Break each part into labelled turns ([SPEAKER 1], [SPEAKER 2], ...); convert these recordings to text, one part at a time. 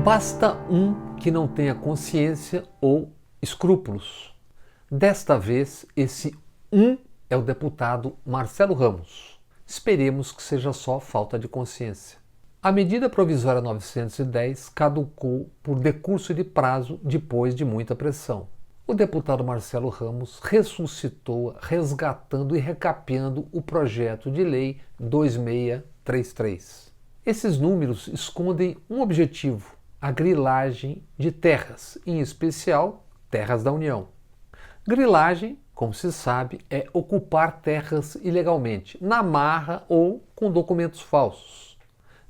[SPEAKER 1] Basta um que não tenha consciência ou escrúpulos. Desta vez, esse um é o deputado Marcelo Ramos. Esperemos que seja só falta de consciência. A medida provisória 910 caducou por decurso de prazo depois de muita pressão. O deputado Marcelo Ramos ressuscitou, resgatando e recapeando o projeto de lei 2633. Esses números escondem um objetivo: a grilagem de terras, em especial terras da União. Grilagem, como se sabe, é ocupar terras ilegalmente, na marra ou com documentos falsos.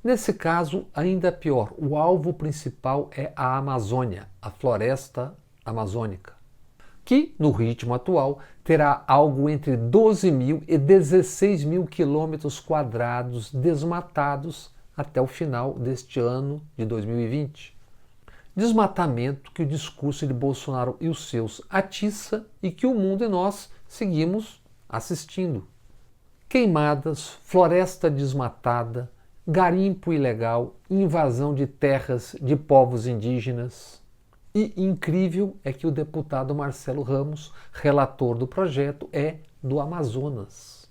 [SPEAKER 1] Nesse caso, ainda pior, o alvo principal é a Amazônia, a floresta amazônica, que, no ritmo atual, terá algo entre 12 mil e 16 mil quilômetros quadrados desmatados até o final deste ano de 2020. Desmatamento que o discurso de Bolsonaro e os seus atiça e que o mundo e nós seguimos assistindo. Queimadas, floresta desmatada, garimpo ilegal, invasão de terras de povos indígenas. E incrível é que o deputado Marcelo Ramos, relator do projeto, é do Amazonas.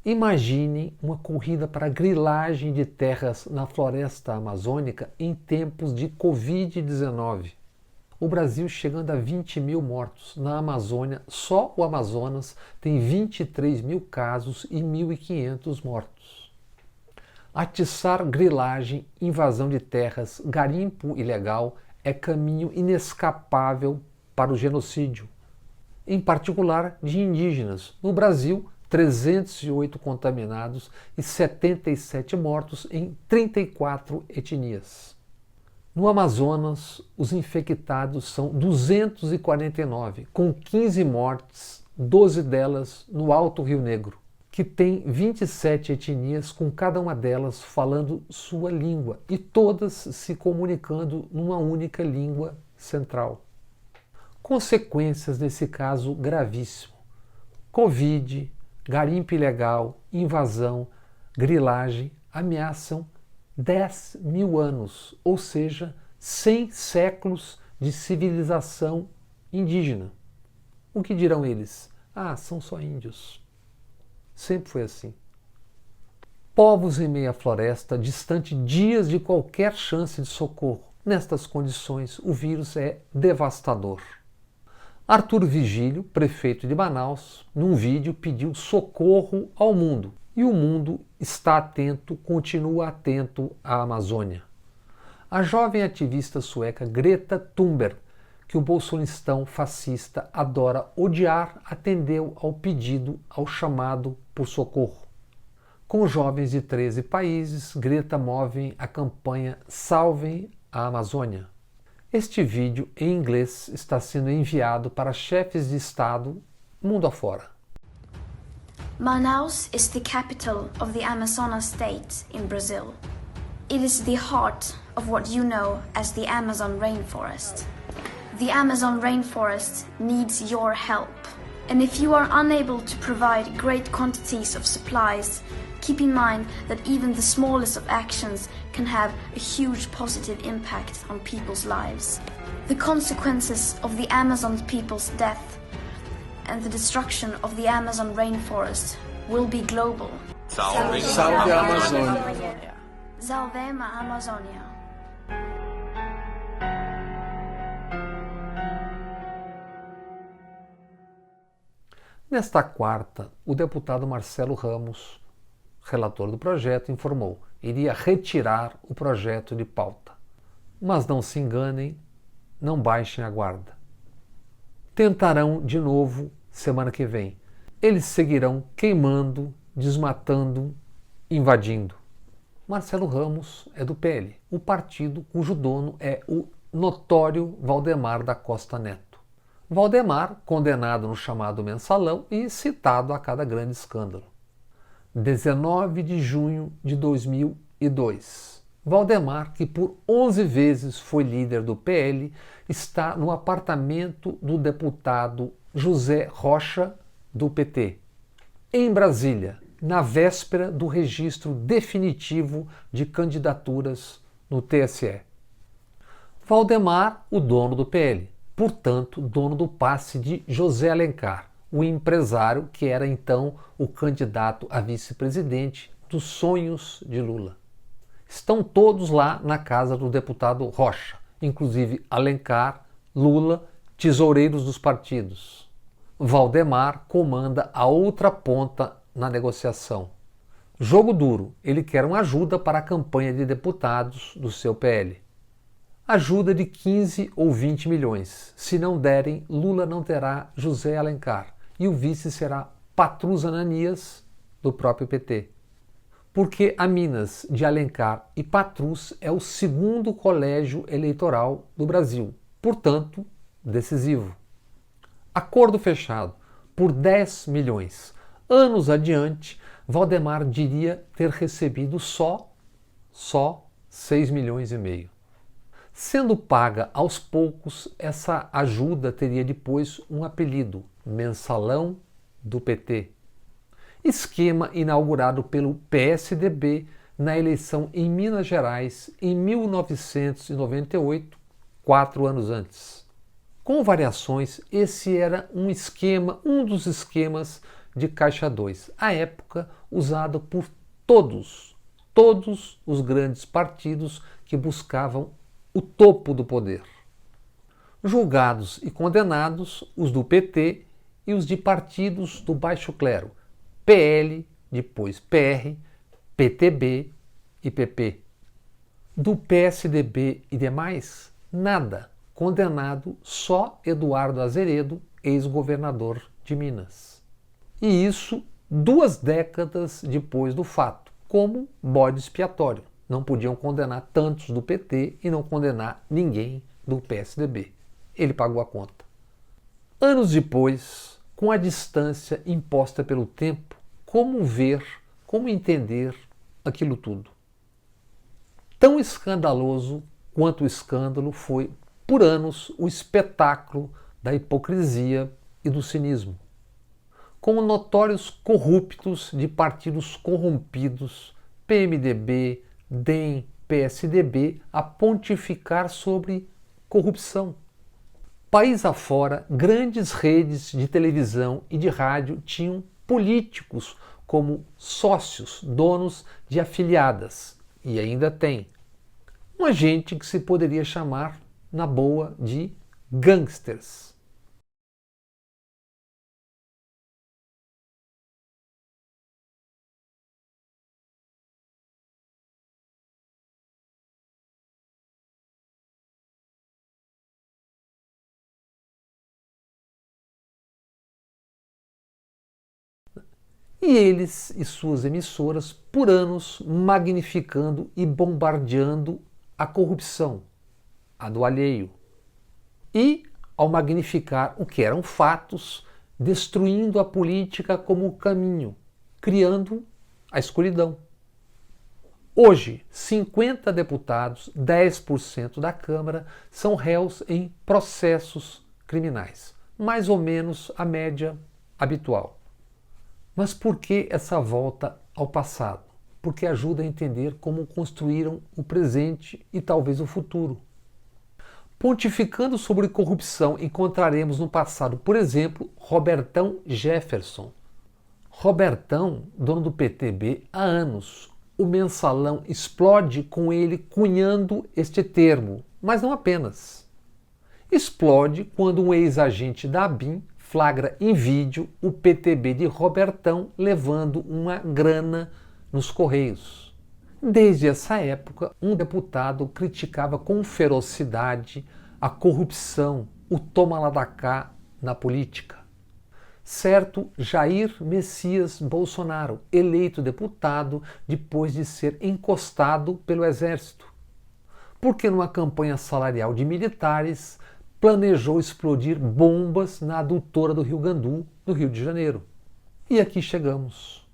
[SPEAKER 1] Imaginem uma corrida para grilagem de terras na floresta amazônica em tempos de Covid-19. O Brasil chegando a 20 mil mortos. Na Amazônia, só o Amazonas tem 23 mil casos e 1.500 mortos. Atiçar grilagem, invasão de terras, garimpo ilegal é caminho inescapável para o genocídio, em particular de indígenas. No Brasil, 308 contaminados e 77 mortos em 34 etnias. No Amazonas, os infectados são 249, com 15 mortes, 12 delas no Alto Rio Negro, que tem 27 etnias, com cada uma delas falando sua língua e todas se comunicando numa única língua central. Consequências nesse caso gravíssimo: Covid, garimpo ilegal, invasão, grilagem ameaçam 10 mil anos, ou seja, 100 séculos de civilização indígena. O que dirão eles? Ah, são só índios. Sempre foi assim. Povos em meia floresta, distante dias de qualquer chance de socorro. Nestas condições, o vírus é devastador. Arthur Vigílio, prefeito de Manaus, num vídeo pediu socorro ao mundo. E o mundo está atento, continua atento à Amazônia. A jovem ativista sueca Greta Thunberg, que o bolsonaristão fascista adora odiar, atendeu ao pedido, ao chamado por socorro. Com jovens de 13 países, Greta move a campanha Salvem a Amazônia. Este vídeo em inglês está sendo enviado para chefes de Estado mundo afora.
[SPEAKER 2] Manaus is the capital of the Amazonas state in Brazil. It is the heart of what you know as the Amazon rainforest. The Amazon rainforest needs your help. And if you are unable to provide great quantities of supplies, keep in mind that even the smallest of actions can have a huge positive impact on people's lives. The consequences of the Amazon people's death and the destruction of the Amazon rainforest will be global.
[SPEAKER 3] Salve, salve a Amazônia!
[SPEAKER 2] Salvem a Amazônia!
[SPEAKER 1] Nesta quarta, o deputado Marcelo Ramos, relator do projeto, informou que iria retirar o projeto de pauta. Mas não se enganem, não baixem a guarda. Tentarão de novo semana que vem. Eles seguirão queimando, desmatando, invadindo. Marcelo Ramos é do PL, o partido cujo dono é o notório Valdemar da Costa Neto. Valdemar, condenado no chamado Mensalão e citado a cada grande escândalo. 19 de junho de 2002. Valdemar, que por 11 vezes foi líder do PL, está no apartamento do deputado José Rocha, do PT, em Brasília, na véspera do registro definitivo de candidaturas no TSE. Valdemar, o dono do PL, portanto, dono do passe de José Alencar, o empresário que era então o candidato a vice-presidente dos sonhos de Lula. Estão todos lá na casa do deputado Rocha, inclusive Alencar, Lula, tesoureiros dos partidos. Valdemar comanda a outra ponta na negociação. Jogo duro, ele quer uma ajuda para a campanha de deputados do seu PL. Ajuda de 15 ou 20 milhões. Se não derem, Lula não terá José Alencar e o vice será Patrus Ananias, do próprio PT. Porque a Minas de Alencar e Patrus é o segundo colégio eleitoral do Brasil, portanto, decisivo. Acordo fechado por 10 milhões. Anos adiante, Valdemar diria ter recebido só 6 milhões e meio. Sendo paga aos poucos, essa ajuda teria depois um apelido, Mensalão do PT. Esquema inaugurado pelo PSDB na eleição em Minas Gerais em 1998, 4 anos antes. Com variações, esse era um dos esquemas de Caixa 2, à época usado por todos os grandes partidos que buscavam o topo do poder. Julgados e condenados os do PT e os de partidos do baixo clero, PL, depois PR, PTB e PP. Do PSDB e demais, nada. Condenado só Eduardo Azeredo, ex-governador de Minas. E isso 2 décadas depois do fato, como bode expiatório. Não podiam condenar tantos do PT e não condenar ninguém do PSDB. Ele pagou a conta. Anos depois, com a distância imposta pelo tempo, como ver, como entender aquilo tudo? Tão escandaloso quanto o escândalo foi, por anos, o espetáculo da hipocrisia e do cinismo. Com notórios corruptos de partidos corrompidos, PMDB, DEM, PSDB, a pontificar sobre corrupção. País afora, grandes redes de televisão e de rádio tinham políticos como sócios, donos de afiliadas, e ainda tem. Uma gente que se poderia chamar, na boa, de gangsters. E eles e suas emissoras, por anos, magnificando e bombardeando a corrupção, a do alheio. E, ao magnificar o que eram fatos, destruindo a política como caminho, criando a escuridão. Hoje, 50 deputados, 10% da Câmara, são réus em processos criminais, mais ou menos a média habitual. Mas por que essa volta ao passado? Porque ajuda a entender como construíram o presente e talvez o futuro. Pontificando sobre corrupção, encontraremos no passado, por exemplo, Robertão Jefferson. Robertão, dono do PTB há anos. O Mensalão explode com ele cunhando este termo, mas não apenas. Explode quando um ex-agente da ABIN flagra em vídeo o PTB de Robertão levando uma grana nos Correios. Desde essa época, um deputado criticava com ferocidade a corrupção, o toma lá da cá na política. Certo Jair Messias Bolsonaro, eleito deputado depois de ser encostado pelo Exército. Porque numa campanha salarial de militares, planejou explodir bombas na adutora do Rio Gandu, no Rio de Janeiro. E aqui chegamos.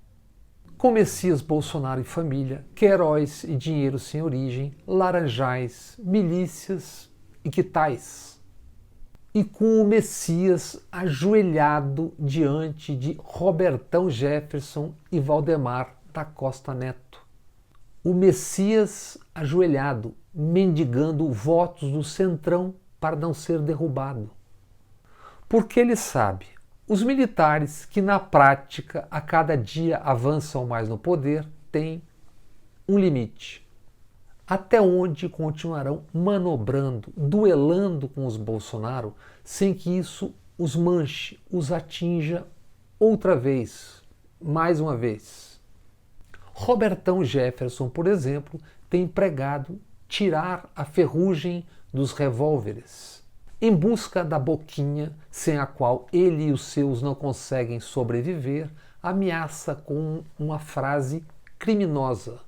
[SPEAKER 1] Com Messias Bolsonaro e família, Queiroz e dinheiro sem origem, laranjais, milícias e quitais. E com o Messias ajoelhado diante de Robertão Jefferson e Valdemar da Costa Neto. O Messias ajoelhado, mendigando votos do Centrão para não ser derrubado. Porque ele sabe, os militares que na prática a cada dia avançam mais no poder têm um limite. Até onde continuarão manobrando, duelando com os Bolsonaro sem que isso os manche, os atinja outra vez, mais uma vez. Robertão Jefferson, por exemplo, tem pregado tirar a ferrugem dos revólveres, em busca da boquinha sem a qual ele e os seus não conseguem sobreviver, ameaça com uma frase criminosa.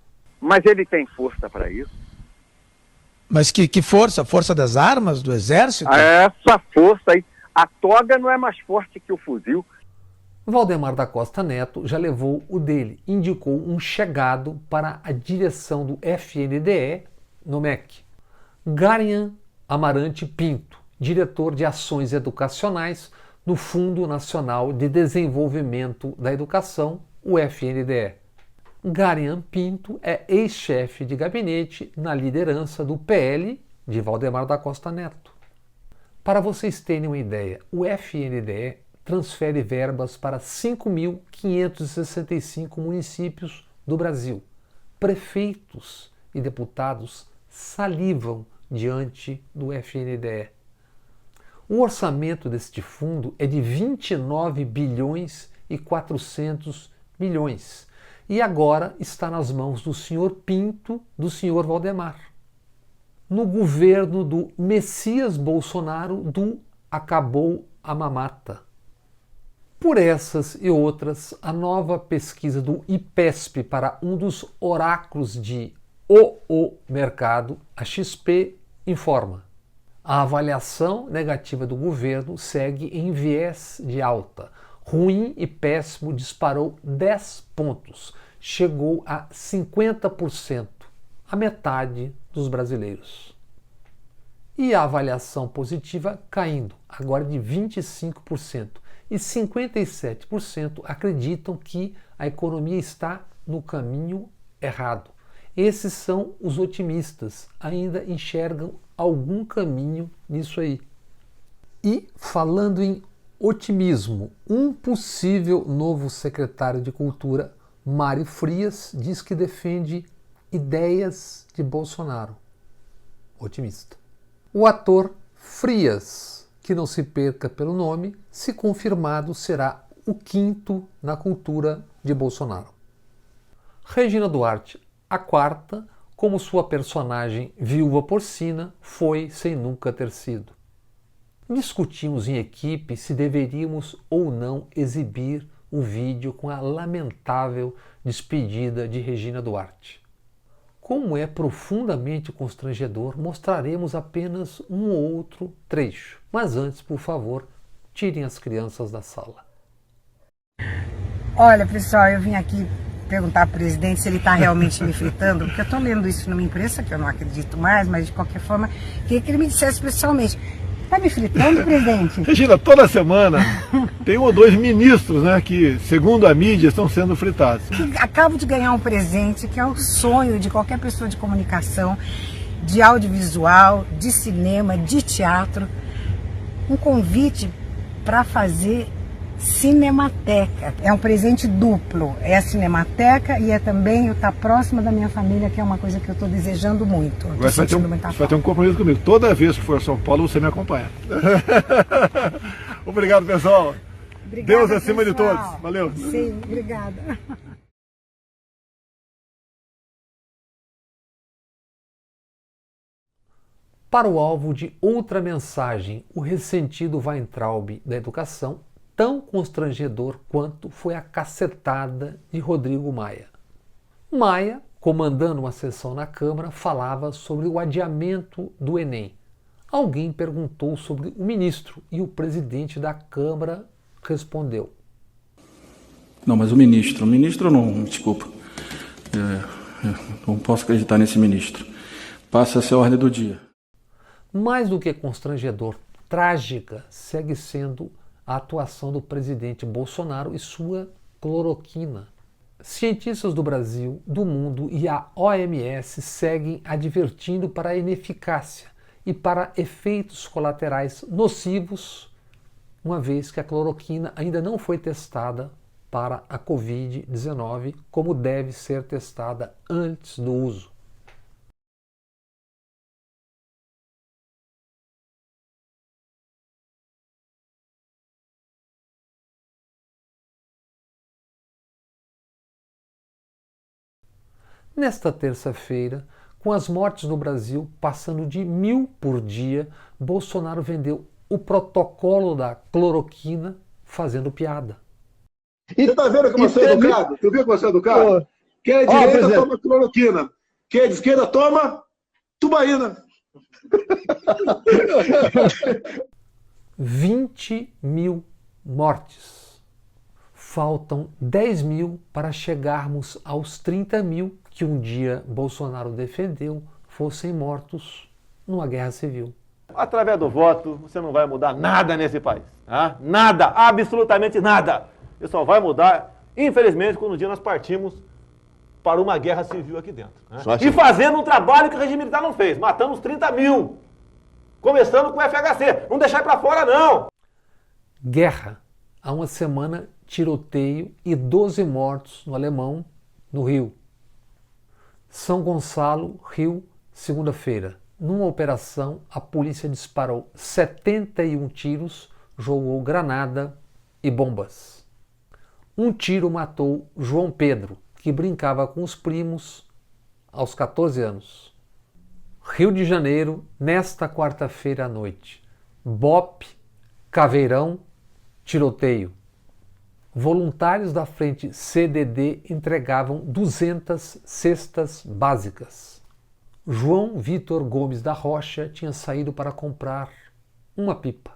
[SPEAKER 4] Mas ele tem força para isso.
[SPEAKER 5] Mas que força? Força das armas, do exército?
[SPEAKER 4] Essa força aí. A toga não é mais forte que o fuzil.
[SPEAKER 1] Valdemar da Costa Neto já levou o dele, indicou um chegado para a direção do FNDE no MEC. Garian Amarante Pinto, diretor de ações educacionais no Fundo Nacional de Desenvolvimento da Educação, o FNDE. Garian Pinto é ex-chefe de gabinete na liderança do PL de Valdemar da Costa Neto. Para vocês terem uma ideia, o FNDE transfere verbas para 5.565 municípios do Brasil. Prefeitos e deputados salivam diante do FNDE. O orçamento deste fundo é de 29 bilhões e 400 milhões e agora está nas mãos do senhor Pinto, do senhor Valdemar. No governo do Messias Bolsonaro, do Acabou a Mamata. Por essas e outras, a nova pesquisa do IPESP para um dos oráculos de O Mercado, a XP, informa. A avaliação negativa do governo segue em viés de alta. Ruim e péssimo disparou 10 pontos, chegou a 50%, a metade dos brasileiros. E a avaliação positiva caindo, agora de 25%, e 57% acreditam que a economia está no caminho errado. Esses são os otimistas, ainda enxergam algum caminho nisso aí. E falando em otimismo, um possível novo secretário de Cultura, Mário Frias, diz que defende ideias de Bolsonaro. Otimista. O ator Frias, que não se perca pelo nome, se confirmado, será o quinto na cultura de Bolsonaro. Regina Duarte, a quarta, como sua personagem viúva porcina, foi sem nunca ter sido. Discutimos em equipe se deveríamos ou não exibir o vídeo com a lamentável despedida de Regina Duarte. Como é profundamente constrangedor, mostraremos apenas um ou outro trecho. Mas antes, por favor, tirem as crianças da sala.
[SPEAKER 6] Olha, pessoal, eu vim aqui perguntar ao presidente se ele está realmente me fritando, porque eu estou lendo isso numa imprensa que eu não acredito mais, mas de qualquer forma, queria que ele me dissesse pessoalmente. Está me fritando, presidente?
[SPEAKER 7] Regina, toda semana tem um ou dois ministros, né, que, segundo a mídia, estão sendo fritados.
[SPEAKER 6] Acabo de ganhar um presente que é o sonho de qualquer pessoa de comunicação, de audiovisual, de cinema, de teatro. Um convite para fazer Cinemateca. É um presente duplo. É a Cinemateca e é também eu estar próxima da minha família, que é uma coisa que eu estou desejando muito.
[SPEAKER 7] Agora você vai ter um compromisso comigo. Toda vez que for a São Paulo, você me acompanha. Obrigado, pessoal.
[SPEAKER 6] Obrigada,
[SPEAKER 7] Deus acima
[SPEAKER 6] pessoal.
[SPEAKER 7] de todos. Valeu.
[SPEAKER 6] Sim, obrigada.
[SPEAKER 1] Para o alvo de outra mensagem, o ressentido Weintraub da educação, tão constrangedor quanto foi a cacetada de Rodrigo Maia. Maia, comandando uma sessão na Câmara, falava sobre o adiamento do Enem. Alguém perguntou sobre o ministro e o presidente da Câmara respondeu.
[SPEAKER 8] Não, mas o ministro não, desculpa, não posso acreditar nesse ministro. Passa a ser a ordem do dia.
[SPEAKER 1] Mais do que constrangedor, trágica segue sendo a atuação do presidente Bolsonaro e sua cloroquina. Cientistas do Brasil, do mundo e a OMS seguem advertindo para a ineficácia e para efeitos colaterais nocivos, uma vez que a cloroquina ainda não foi testada para a Covid-19 como deve ser testada antes do uso. Nesta terça-feira, com as mortes no Brasil passando de 1.000 por dia, Bolsonaro vendeu o protocolo da cloroquina fazendo piada.
[SPEAKER 9] Você está vendo como você é educado? Tu viu como você é educado? Quem é de direita toma cloroquina. Quem é de esquerda toma tubaína.
[SPEAKER 1] 20.000 mortes. Faltam 10.000 para chegarmos aos 30.000 que um dia Bolsonaro defendeu fossem mortos numa guerra civil.
[SPEAKER 10] Através do voto, você não vai mudar nada nesse país. Tá? Nada, absolutamente nada. Você só vai mudar, infelizmente, quando um dia nós partimos para uma guerra civil aqui dentro. Né? E fazendo um trabalho que o regime militar não fez, matando os 30.000. Começando com o FHC. Não deixar para fora, não.
[SPEAKER 1] Guerra. Há uma semana, tiroteio e 12 mortos no Alemão, no Rio. São Gonçalo, Rio, segunda-feira. Numa operação, a polícia disparou 71 tiros, jogou granada e bombas. Um tiro matou João Pedro, que brincava com os primos aos 14 anos. Rio de Janeiro, nesta quarta-feira à noite. BOPE, Caveirão, tiroteio. Voluntários da frente CDD entregavam 200 cestas básicas. João Vitor Gomes da Rocha tinha saído para comprar uma pipa.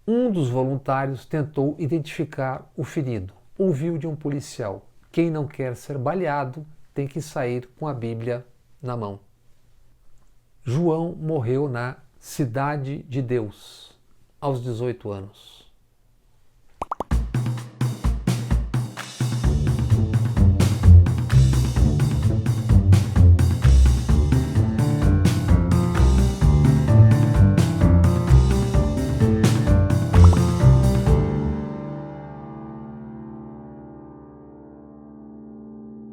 [SPEAKER 1] Um dos voluntários tentou identificar o ferido. Ouviu de um policial: quem não quer ser baleado tem que sair com a Bíblia na mão. João morreu na Cidade de Deus, aos 18 anos.